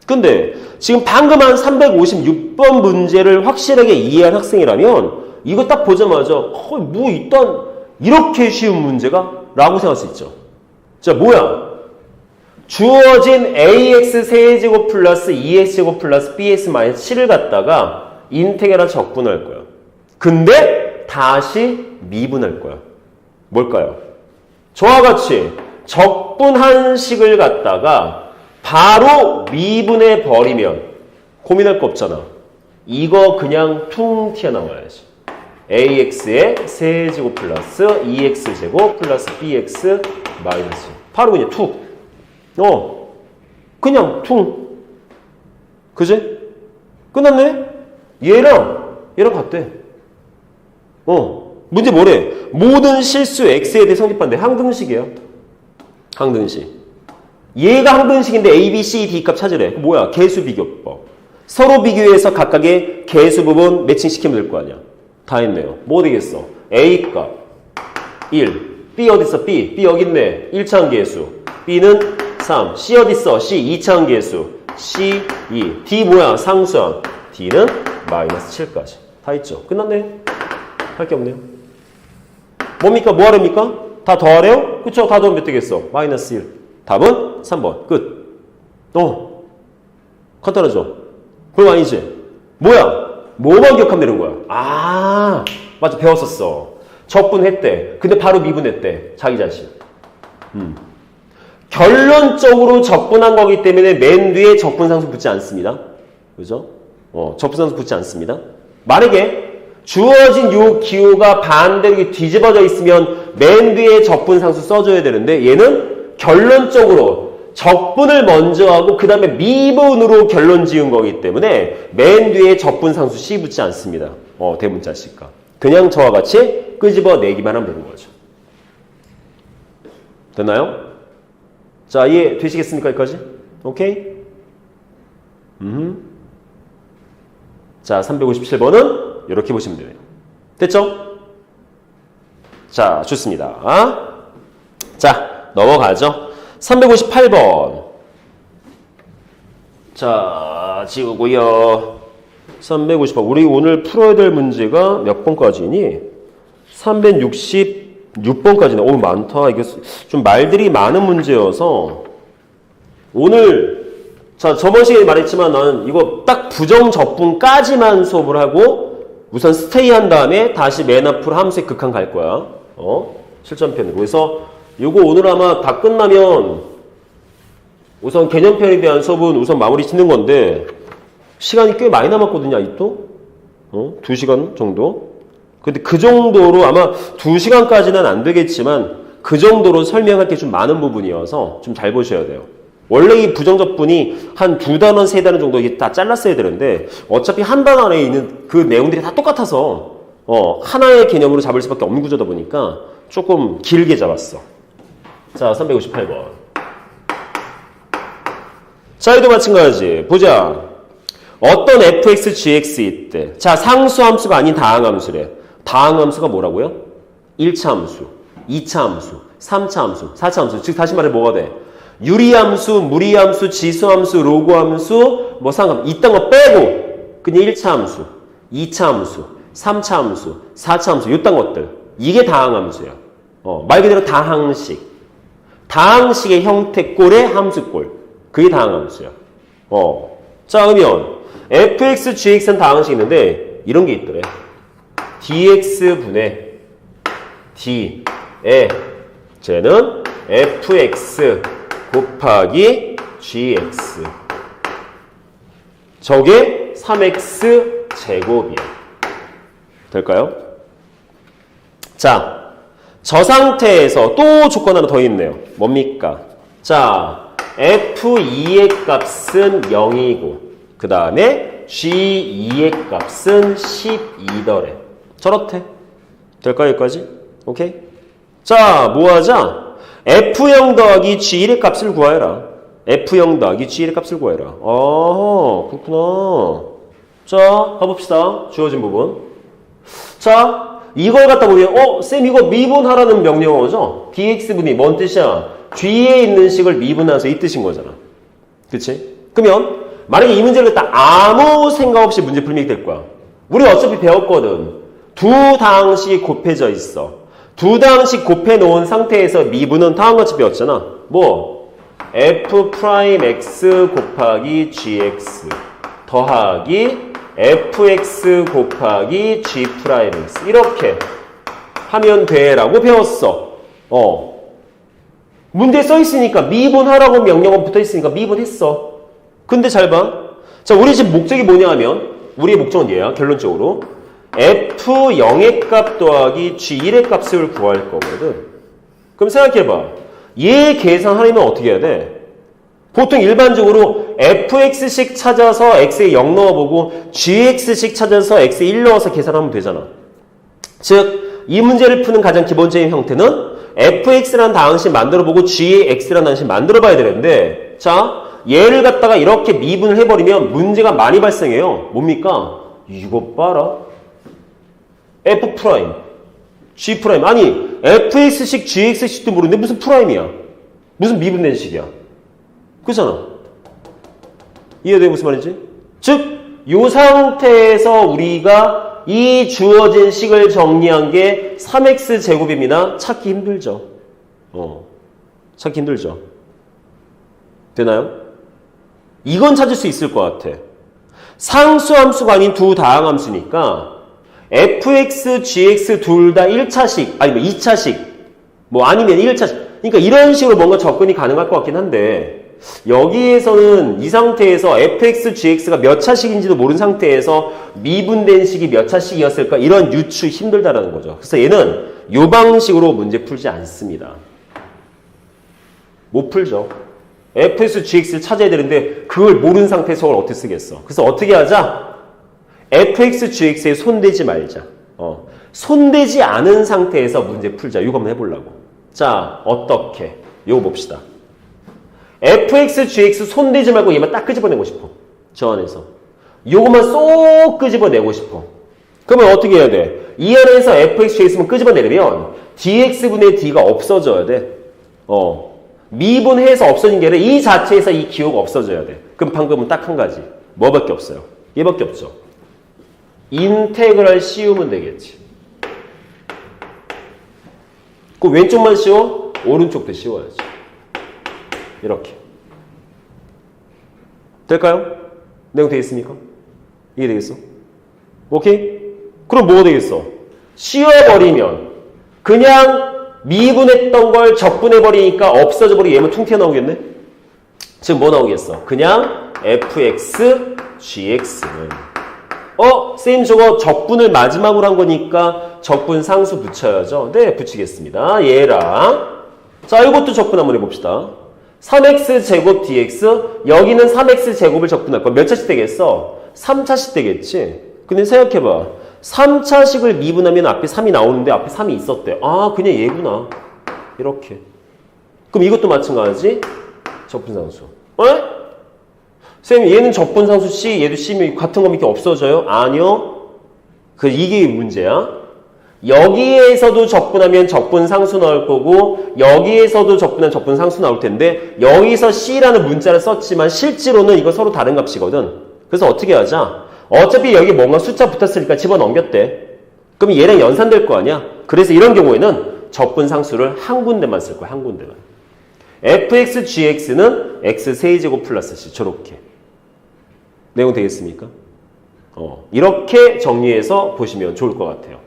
근데 지금 방금 한 356번 문제를 확실하게 이해한 학생이라면 이거 딱 보자마자 뭐 일단 이렇게 쉬운 문제가? 라고 생각할 수 있죠. 자, 뭐야? 주어진 ax 세제곱 플러스 2x제곱 플러스 bx 마이너스 7을 갖다가 인테그랄 적분할 거야. 근데 다시 미분할 거야. 뭘까요? 저와 같이 적분한 식을 갖다가 바로 미분해 버리면 고민할 거 없잖아. 이거 그냥 퉁 튀어나와야지. ax의 세제곱 플러스 2x제곱 플러스 bx 마이너스. 바로 그냥 툭. 그냥 퉁. 그지? 끝났네? 얘랑 같대. 문제 뭐래? 모든 실수 x에 대해 성립한대. 항등식이에요. 항등식. 얘가 항등식인데 a, b, c, d 값 찾으래. 뭐야? 개수 비교법. 서로 비교해서 각각의 개수 부분 매칭시키면 될 거 아니야. 다 했네요. 뭐 되겠어? a 값 1. b 어딨어? b 여기 있네. 1차항 개수. b는 3. c 어딨어? c 2차항 개수. c 2. d 뭐야? 상수항. d는 마이너스 7까지. 다 있죠. 끝났네. 할 게 없네요. 뭡니까? 뭐 하렵니까? 다 더하래요? 그쵸? 다 더하면 몇 되겠어? 마이너스 1. 답은 3번. 끝. 간단하죠? 그럼 아니지? 뭐야? 뭐만 기억하면 되는 거야? 아, 맞아. 배웠었어. 적분했대. 근데 바로 미분했대. 자기 자신. 결론적으로 적분한 거기 때문에 맨 뒤에 적분상수 붙지 않습니다. 그죠? 적분상수 붙지 않습니다. 만약에 주어진 요 기호가 반대로 뒤집어져 있으면 맨 뒤에 적분상수 써줘야 되는데 얘는 결론적으로 적분을 먼저 하고 그 다음에 미분으로 결론 지은 거기 때문에 맨 뒤에 적분상수 C 붙지 않습니다. 대문자식과. 그냥 저와 같이 끄집어내기만 하면 되는 거죠. 됐나요? 자, 이해 되시겠습니까? 여기까지? 오케이? 자, 357번은 이렇게 보시면 돼요. 됐죠? 자, 좋습니다. 자, 넘어가죠. 358번. 자, 지우고요. 358. 우리 오늘 풀어야 될 문제가 몇 번까지니? 366번까지네. 오, 많다. 이게 좀 말들이 많은 문제여서 오늘 자, 저번 시간에 말했지만 나는 이거 딱 부정 적분까지만 수업을 하고 우선 스테이 한 다음에 다시 맨 앞으로 함수의 극한 갈 거야. 실전편으로. 그래서 이거 오늘 아마 다 끝나면 우선 개념편에 대한 수업은 우선 마무리 짓는 건데 시간이 꽤 많이 남았거든요. 아직도 2시간 정도. 근데 그 정도로 아마 2시간까지는 안 되겠지만 그 정도로 설명할 게 좀 많은 부분이어서 좀 잘 보셔야 돼요. 원래 이 부정적분이 한 2단원, 3단원 정도 이게 다 잘랐어야 되는데 어차피 한 단원 안에 있는 그 내용들이 다 똑같아서 하나의 개념으로 잡을 수밖에 없는 구조다 보니까 조금 길게 잡았어. 자, 358번. 자, 이도 마찬가지. 보자. 어떤 fx, gx 있대. 자, 상수함수가 아닌 다항함수래. 다항함수가 뭐라고요? 1차 함수, 2차 함수, 3차 함수, 4차 함수. 즉 다시 말해 뭐가 돼? 유리함수, 무리함수, 지수함수, 로그함수, 뭐 상함 이딴 거 빼고 그냥 1차 함수, 2차 함수, 3차 함수, 4차 함수 요딴 것들. 이게 다항함수야. 말 그대로 다항식. 다항식의 형태꼴의 함수꼴. 그게 다항함수야. 자, 그러면 fx, gx는 다항식이 있는데 이런 게 있더래. dx분의 d에 쟤는 fx 곱하기 gx 저게 3x 제곱이야. 될까요? 자, 저 상태에서 또 조건 하나 더 있네요. 뭡니까? 자, f2의 값은 0이고 그 다음에 g2의 값은 12더래. 저렇대. 될까요? 여기까지? 오케이? 자, 뭐 하자? f0 더하기 g1의 값을 구하여라. f0 더하기 g1의 값을 구하여라. 그렇구나. 자, 가봅시다. 주어진 부분. 자, 이걸 갖다 우리 쌤 이거 미분하라는 명령어죠? dx분이 뭔 뜻이야? 뒤에 있는 식을 미분해서 이 뜻인 거잖아. 그치? 그러면 만약에 이 문제를 갖다 아무 생각 없이 문제 풀면 될 거야. 우리 어차피 배웠거든. 두 다항식이 곱해져 있어. 두 다항식 곱해 놓은 상태에서 미분은 다음같이 배웠잖아. 뭐? f'(x) 곱하기 gx 더하기 fx 곱하기 g'x 이렇게 하면 돼라고 배웠어. 문제에 써 있으니까 미분하라고 명령어 붙어 있으니까 미분했어. 근데 잘 봐. 자, 우리 지금 목적이 뭐냐 하면 우리의 목적은 얘야. 결론적으로 f0의 값 더하기 g1의 값을 구할 거거든. 그럼 생각해봐. 얘 계산하려면 어떻게 해야 돼? 보통 일반적으로 fx씩 찾아서 x에 0 넣어보고 gx씩 찾아서 x에 1 넣어서 계산하면 되잖아. 즉, 이 문제를 푸는 가장 기본적인 형태는 fx라는 다항식 만들어보고 gx라는 다항식 만들어봐야 되는데 자, 얘를 갖다가 이렇게 미분을 해버리면 문제가 많이 발생해요. 뭡니까? 이거 봐라. f 프라임, g 프라임. 아니, fx식, gx식도 모르는데 무슨 프라임이야? 무슨 미분된 식이야? 그렇잖아. 이해돼? 무슨 말인지? 즉, 이 상태에서 우리가 이 주어진 식을 정리한 게 3x 제곱입니다. 찾기 힘들죠. 찾기 힘들죠. 되나요? 이건 찾을 수 있을 것 같아. 상수함수가 아닌 두 다항함수니까 fx, gx 둘 다 1차식, 아니면 2차식, 뭐 아니면 1차식. 그러니까 이런 식으로 뭔가 접근이 가능할 것 같긴 한데 여기에서는 이 상태에서 fx, gx가 몇 차식인지도 모르는 상태에서 미분된 식이 몇 차식이었을까 이런 유추 힘들다라는 거죠. 그래서 얘는 이 방식으로 문제 풀지 않습니다. 못 풀죠. fx, gx를 찾아야 되는데 그걸 모르는 상태에서 저걸 어떻게 쓰겠어. 그래서 어떻게 하자? fx, gx에 손대지 말자. 손대지 않은 상태에서 문제 풀자. 이거 한번 해보려고. 자, 어떻게? 이거 봅시다. fx, gx 손대지 말고 얘만 딱 끄집어내고 싶어. 저 안에서. 요것만 쏙 끄집어내고 싶어. 그러면 어떻게 해야 돼? 이 안에서 fx, gx만 끄집어내려면 dx분의 d가 없어져야 돼. 미분해서 없어진 게 아니라 이 자체에서 이 기호가 없어져야 돼. 그럼 방금은 딱 한 가지. 뭐밖에 없어요? 얘밖에 없죠. 인테그랄 씌우면 되겠지. 그 왼쪽만 씌워? 오른쪽도 씌워야지. 이렇게. 될까요? 내용 되겠습니까? 이해되겠어? 오케이? 그럼 뭐가 되겠어? 씌워버리면 그냥 미분했던 걸 적분해버리니까 없어져 버리고 얘만 퉁 튀어나오겠네? 지금 뭐 나오겠어? 그냥 fx, gx는 쌤 저거 적분을 마지막으로 한 거니까 적분 상수 붙여야죠. 네, 붙이겠습니다. 얘랑 자, 이것도 적분 한번 해봅시다. 3x 제곱 dx 여기는 3x 제곱을 적분할 거야. 몇 차씩 되겠어? 3차씩 되겠지. 근데 생각해봐. 3차식을 미분하면 앞에 3이 나오는데 앞에 3이 있었대. 아, 그냥 얘구나. 이렇게. 그럼 이것도 마찬가지. 적분상수. 쌤, 얘는 적분상수 C, 얘도 C면 같은 거면 이렇게 없어져요? 아니요. 이게 문제야. 여기에서도 적분하면 적분상수 나올 거고, 여기에서도 적분하면 적분상수 나올 텐데, 여기서 C라는 문자를 썼지만, 실제로는 이거 서로 다른 값이거든. 그래서 어떻게 하자? 어차피 여기 뭔가 숫자 붙었으니까 집어넘겼대. 그럼 얘랑 연산될 거 아니야? 그래서 이런 경우에는 적분상수를 한 군데만 쓸 거야, 한 군데만. fx, gx는 x 세제곱 플러스 c. 저렇게. 내용 되겠습니까? 이렇게 정리해서 보시면 좋을 것 같아요.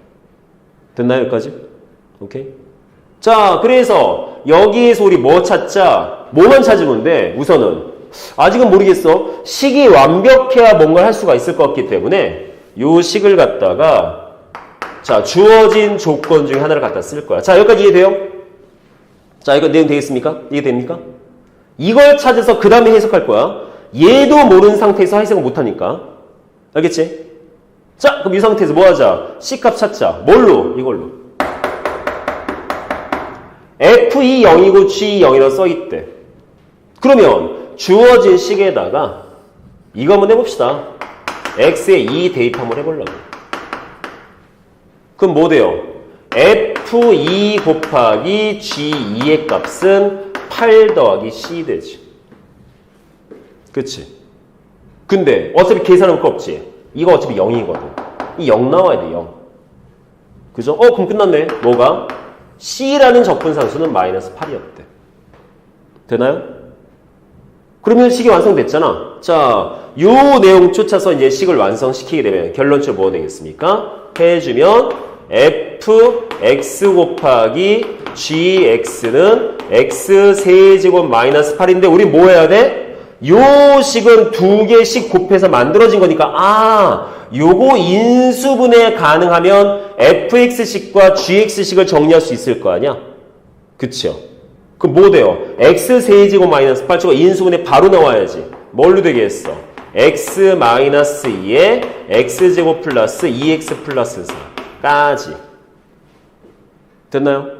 됐나요, 여기까지? 오케이. 자, 그래서 여기에서 우리 뭐 찾자? 뭐만 찾으면 돼? 우선은 아직은 모르겠어. 식이 완벽해야 뭔가를 할 수가 있을 것 같기 때문에 요 식을 갖다가 자, 주어진 조건 중에 하나를 갖다 쓸 거야. 자, 여기까지 이해돼요? 자, 이거 내용 되겠습니까? 이해됩니까? 이걸 찾아서 그 다음에 해석할 거야. 얘도 모르는 상태에서 해석을 못하니까. 알겠지? 자, 그럼 이 상태에서 뭐 하자? C값 찾자. 뭘로? 이걸로. F2 0이고 G 0이라고 써있대. 그러면 주어진 식에다가 이거 한번 해봅시다. X에 2 대입 한번 해보려고. 그럼 뭐 돼요? F2 곱하기 G2의 값은 8 더하기 C 되지. 그치? 근데 어차피 계산할 거 없지? 이거 어차피 0이거든. 이 0 나와야 돼, 0. 그죠? 그럼 끝났네. 뭐가? C라는 적분상수는 마이너스 8이었대. 되나요? 그러면 식이 완성됐잖아. 자, 요 내용 쫓아서 이제 식을 완성시키게 되면 결론적으로 뭐가 되겠습니까? 해주면 fx 곱하기 gx는 x 세제곱 마이너스 8인데 우리 뭐 해야 돼? 요 식은 두 개씩 곱해서 만들어진 거니까 요거 인수분해 가능하면 fx식과 gx식을 정리할 수 있을 거 아니야? 그쵸? 그럼 뭐 돼요? x 세제곱 마이너스 8 저거 인수분해 바로 나와야지. 뭘로 되겠어? x 마이너스 2에 x제곱 플러스 2x 플러스 4까지. 됐나요?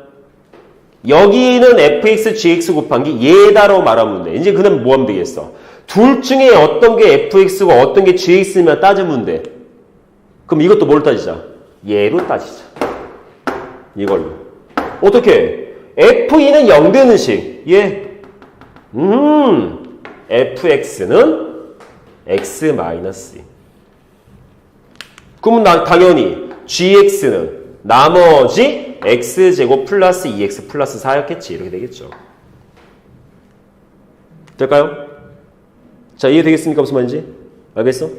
여기는 fx, gx 곱한 게 얘다라고 말하면 돼. 이제 그다음 뭐 하면 되겠어? 둘 중에 어떤 게 fx고 어떤 게 gx면 따지면 돼. 그럼 이것도 뭘 따지자? 얘로 따지자. 이걸로. 어떻게? f2는 0 되는 식. 예. fx는 x 마이너스 2. 그러면 당연히 gx는 나머지 x제곱 플러스 2x 플러스 4였겠지. 이렇게 되겠죠. 될까요? 자, 이해되겠습니까? 무슨 말인지? 알겠어?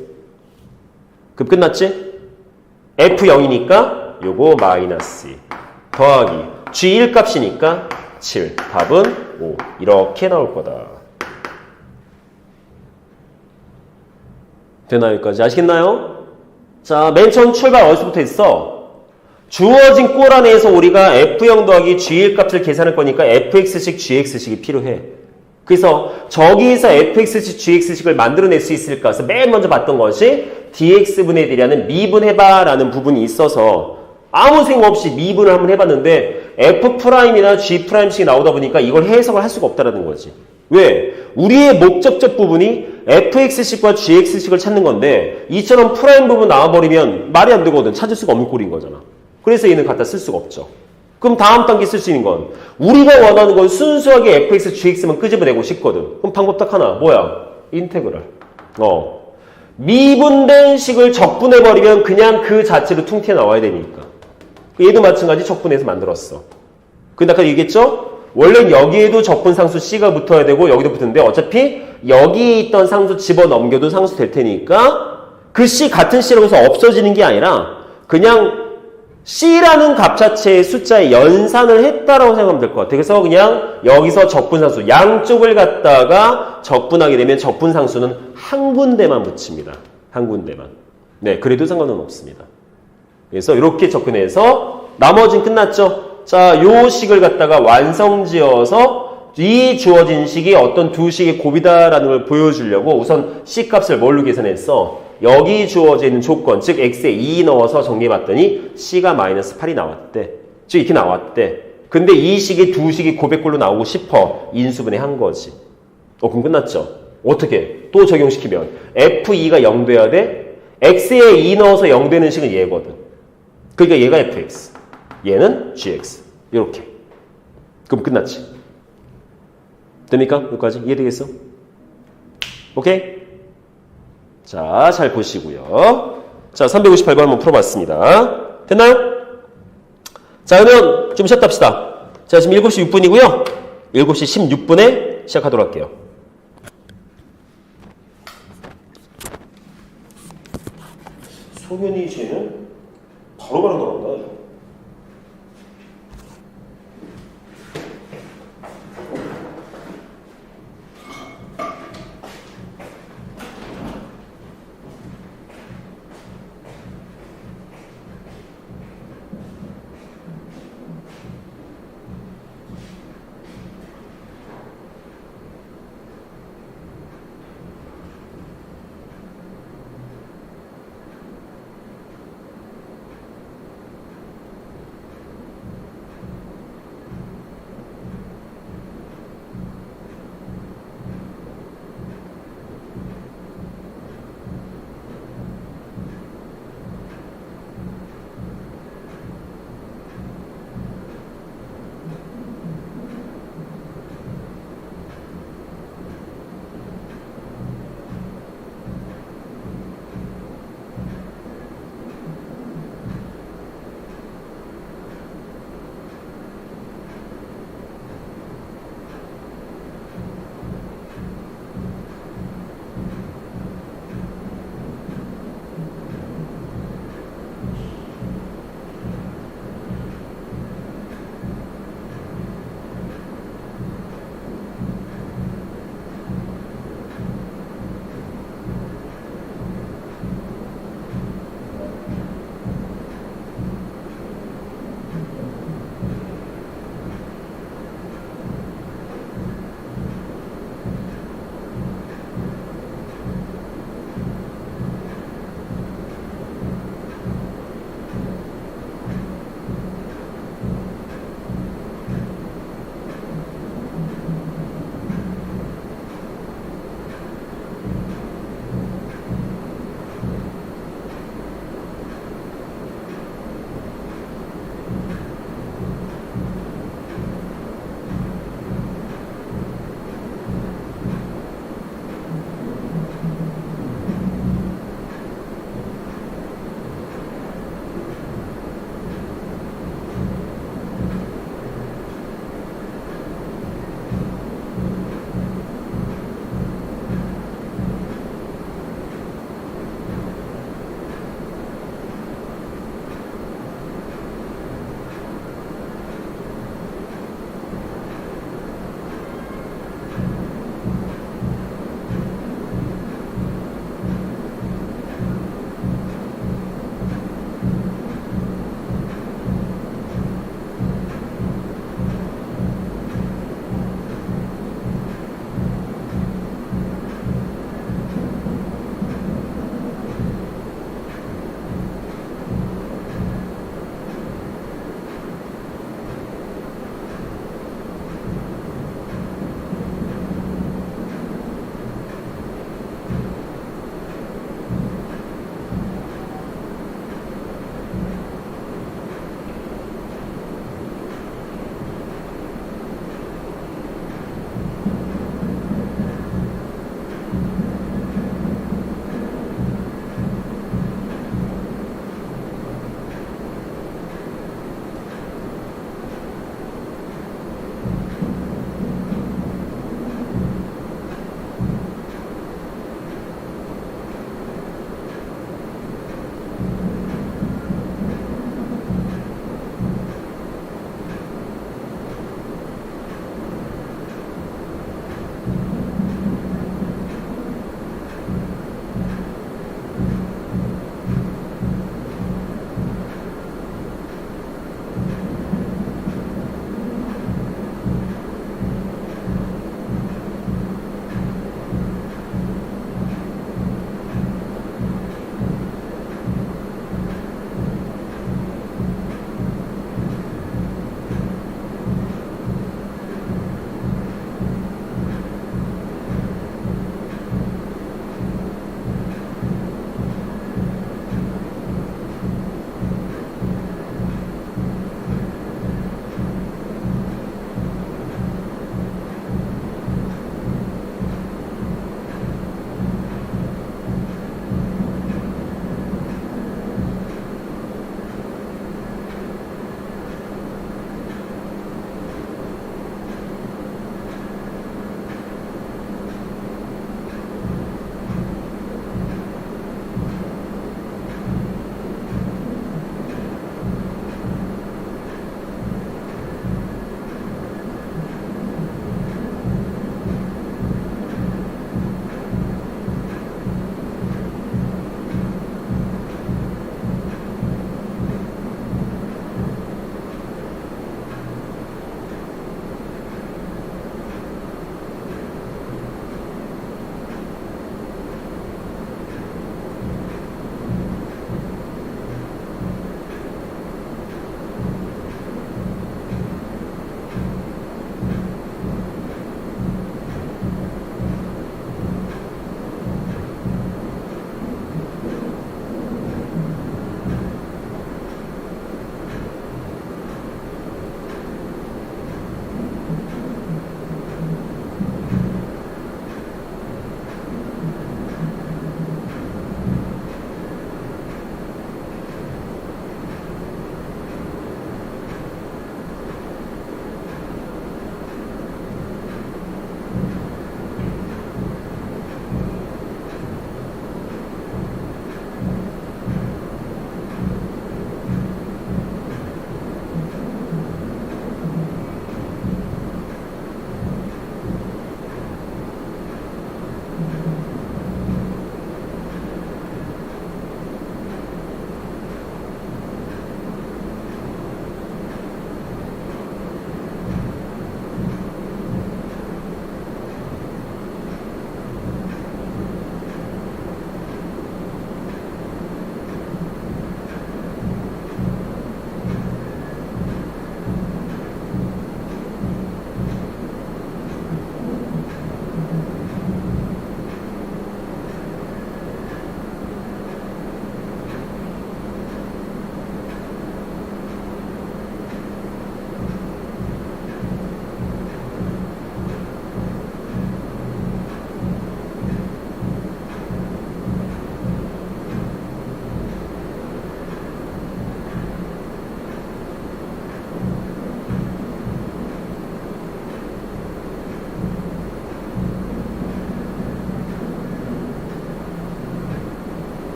그럼 끝났지? f0이니까 요거 마이너스 2 더하기 g1 값이니까 7. 답은 5. 이렇게 나올 거다. 되나요? 여기까지? 아시겠나요? 자, 맨 처음 출발 어디서부터 했어? 주어진 꼴 안에서 우리가 f0 더하기 g1 값을 계산할 거니까 fx식, gx식이 필요해. 그래서 저기에서 fx식, gx식을 만들어낼 수 있을까? 그래서 맨 먼저 봤던 것이 dx분의 d라는 미분해봐 라는 부분이 있어서 아무 생각 없이 미분을 한번 해봤는데 f'이나 g'식이 나오다 보니까 이걸 해석을 할 수가 없다라는 거지. 왜? 우리의 목적적 부분이 fx식과 gx식을 찾는 건데 이처럼 프라임 부분 나와버리면 말이 안 되거든. 찾을 수가 없는 꼴인 거잖아. 그래서 얘는 갖다 쓸 수가 없죠. 그럼 다음 단계 쓸 수 있는 건 우리가 원하는 건 순수하게 fx, gx만 끄집어내고 싶거든. 그럼 방법 딱 하나. 뭐야? 인테그랄. 미분된 식을 적분해버리면 그냥 그 자체로 퉁튀어 나와야 되니까. 얘도 마찬가지 적분해서 만들었어. 근데 아까 얘기했죠? 원래 여기에도 적분상수 C가 붙어야 되고 여기도 붙는데 어차피 여기에 있던 상수 집어넘겨도 상수 될 테니까 그 C 같은 C라고 해서 없어지는 게 아니라 그냥 C라는 값 자체의 숫자의 연산을 했다라고 생각하면 될 것 같아요. 그래서 그냥 여기서 적분상수, 양쪽을 갖다가 적분하게 되면 적분상수는 한 군데만 붙입니다. 한 군데만. 네, 그래도 상관은 없습니다. 그래서 이렇게 접근해서 나머지는 끝났죠. 자, 요 식을 갖다가 완성지어서 이 주어진 식이 어떤 두 식의 곱이다라는 걸 보여주려고 우선 C 값을 뭘로 계산했어? 여기 주어져 있는 조건, 즉 x에 2 넣어서 정리해봤더니 C가 마이너스 8이 나왔대. 즉 이렇게 나왔대. 근데 이 식이 두 식이 고백꼴로 나오고 싶어. 인수분해한 거지. 그럼 끝났죠. 어떻게? 또 적용시키면 F2가 0 돼야 돼? x에 2 넣어서 0 되는 식은 얘거든. 그러니까 얘가 fx, 얘는 gx. 이렇게. 그럼 끝났지. 됩니까? 여기까지? 이해되겠어? 오케이? 자, 잘 보시고요. 자, 358번 한번 풀어봤습니다. 됐나요? 자, 그러면 좀 쉬었다 합시다. 자, 지금 7시 6분이고요. 7시 16분에 시작하도록 할게요. 소변이 쟤는 바로바로 나온다.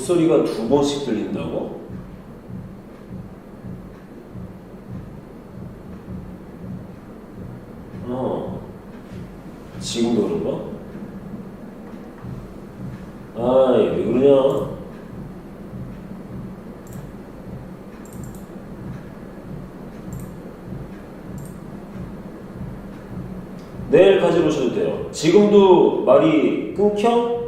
목소리가 두 번씩 들린다고? 지금도 그런가? 아이, 왜 그러냐? 내일 가지러 오셔도 돼요. 지금도 말이 끊겨?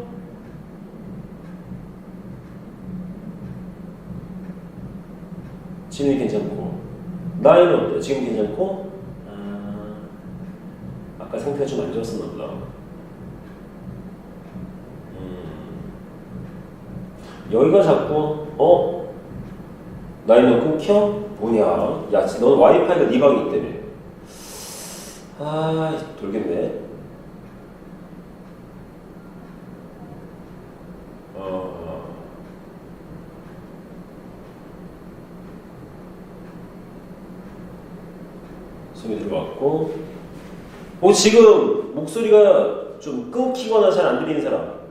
지금이 괜찮고. 나이는 어때? 지금 괜찮고? 아까 상태가 좀 안 좋았었나 보다. 여기가 자꾸 나이는 끊겨? 뭐냐? 야, 넌 와이파이가 네 방이기 때문에. 아, 돌겠네. 소리 들어왔고. 지금 목소리가 좀 끊기거나 잘 안 들리는 사람.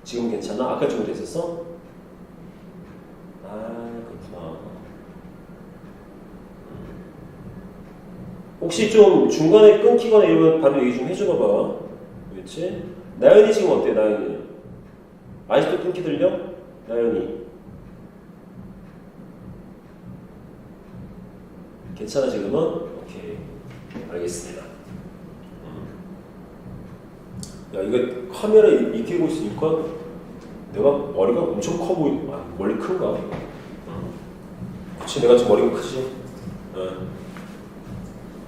지금 괜찮아? 아까 좀 됐었어? 그렇구나. 혹시 좀 중간에 끊기거나 이러면 바로 얘기 좀 해주나 봐. 그렇지? 나연이 지금 어때? 나연이 아직도 끊기 들려? 나연이 괜찮아 지금은? 오케이, 알겠습니다. 야, 이거 카메라에 익히고 있으니까 내가 머리가 엄청 커 멀리 큰가? 그치, 내가 지금 머리가 크지?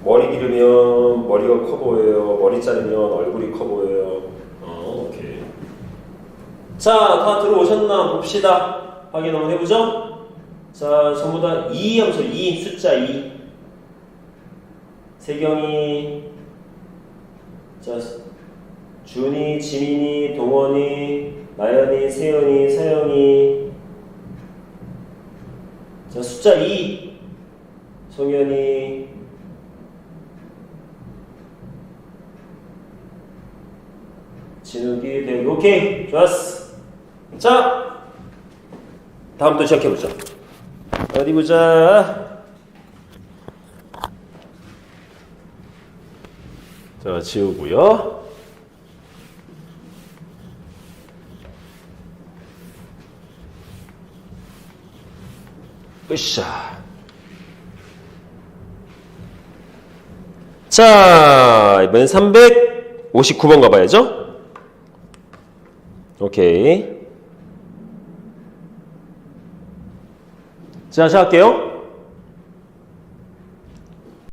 머리 기르면 머리가 커 보여요. 머리 자르면 얼굴이 커 보여요. 오케이. 자, 다 들어오셨나 봅시다. 확인 한번 해보죠. 자, 전부 다 2 하면서 2, 숫자 2. 세경이, 자, 준이, 지민이, 동원이, 나연이, 세연이, 서영이. 자, 숫자 2. 송현이, 진욱이, 대우. 오케이, 좋았어. 자, 다음부터 시작해보자. 어디 보자. 자, 지우고요. 으쌰. 자, 이번엔 359번 가봐야죠. 오케이. 자, 시작할게요.